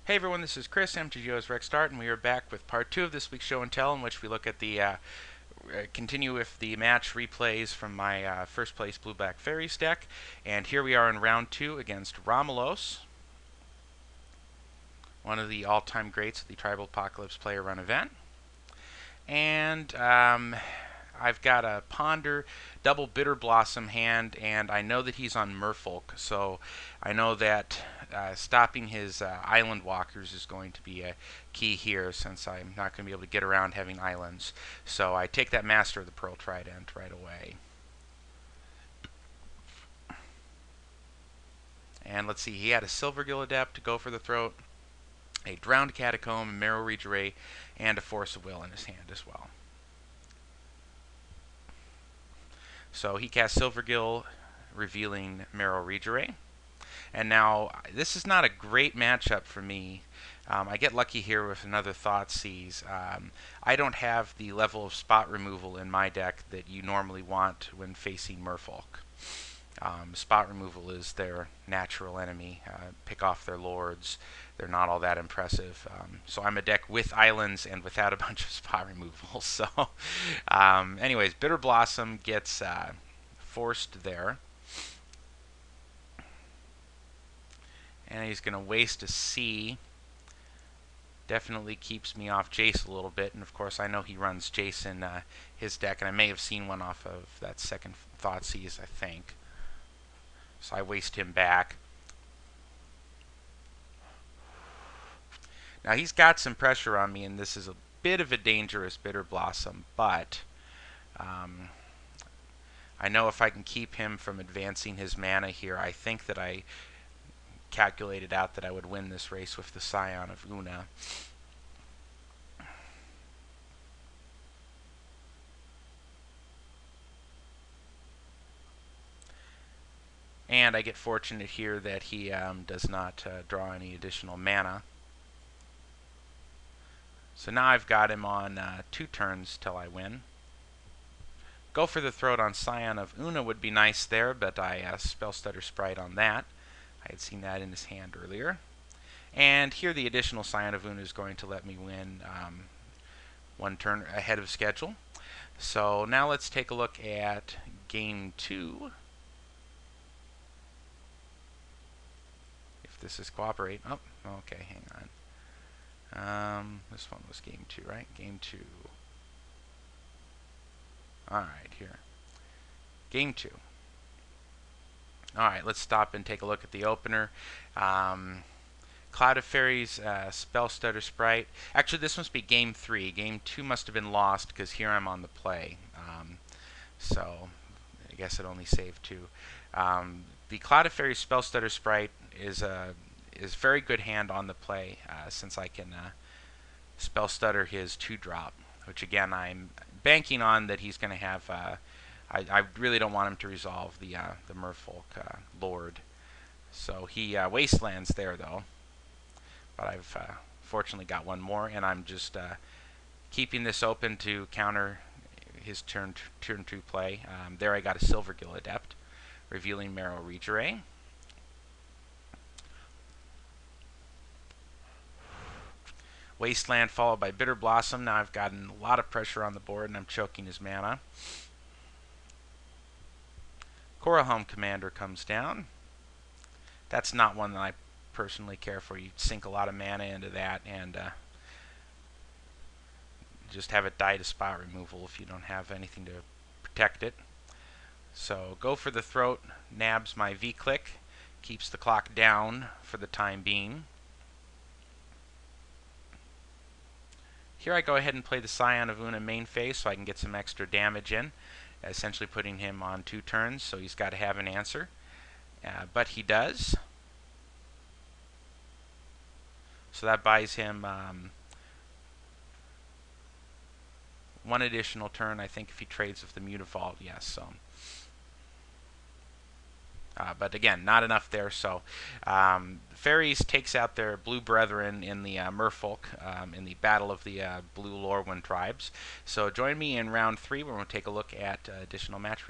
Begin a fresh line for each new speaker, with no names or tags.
Hey everyone, this is Chris, MTGO's Rec Start, and we are back with part 2 of this week's show and tell, in which we look at the continue with the match replays from my first place Blue-Black Faeries deck. And here we are in round 2 against Romellos, one of the all-time greats of the Tribal Apocalypse Player Run event. And I've got a Ponder double Bitter Blossom hand, and I know that he's on Merfolk, so I know that stopping his island walkers is going to be a key here, since I'm not going to be able to get around having islands. So I take that Master of the Pearl Trident right away. And let's see, he had a Silvergill Adept to go for the throat, a Drowned Catacomb, a Marrow Regeray, and a Force of Will in his hand as well. So he cast Silvergill, revealing Marrow Regeray. And now, this is not a great matchup for me. I get lucky here with another Thoughtseize. I don't have the level of spot removal in my deck that you normally want when facing Merfolk. Spot removal is their natural enemy. Pick off their lords. They're not all that impressive. So I'm a deck with islands and without a bunch of spot removal. So, anyways, Bitter Blossom gets forced there. And he's going to waste a C. Definitely keeps me off Jace a little bit. And of course, I know he runs Jace in his deck, and I may have seen one off of that second Thoughtseize, I think. So I waste him back. Now he's got some pressure on me, and this is a bit of a dangerous Bitter Blossom, but I know if I can keep him from advancing his mana here, I think that I calculated out that I would win this race with the Scion of Una. And I get fortunate here that he does not draw any additional mana. So now I've got him on 2 turns till I win. Go for the throat on Scion of Una would be nice there, but I Spell Stutter Sprite on that. I had seen that in his hand earlier. And here the additional Scion of Una is going to let me win 1 turn ahead of schedule. So now let's take a look at game 2. If this is cooperate. Oh, okay, hang on. This one was game 2, right? Game 2. Alright, here. Game 2. Alright, let's stop and take a look at the opener. Cloud of Faeries, Spell Stutter Sprite. Actually, this must be game 3. Game 2 must have been lost because here I'm on the play. So I guess it only saved 2. The Cloud of Faeries Spell Stutter Sprite is very good hand on the play, since I can Spell Stutter his 2-drop, which again I'm banking on that he's going to have. I really don't want him to resolve the Merfolk Lord. So he wastelands there, though. But I've fortunately got one more, and I'm just keeping this open to counter his turn 2 play. There I got a Silvergill Adept, revealing Marrow Regeray. Wasteland followed by Bitter Blossom. Now I've gotten a lot of pressure on the board, and I'm choking his mana. Coralhelm Commander comes down. That's not one that I personally care for. You sink a lot of mana into that and just have it die to spot removal if you don't have anything to protect it. So go for the throat, nabs my V-click, keeps the clock down for the time being. Here I go ahead and play the Scion of Una main phase so I can get some extra damage in, essentially putting him on 2 turns, so he's got to have an answer. But he does. So that buys him 1 additional turn, I think, if he trades with the Mutavault, yes. So, but again, not enough there. So Faeries takes out their blue brethren in the Merfolk in the Battle of the Blue Lorwyn Tribes. So join me in round 3 where we'll take a look at additional match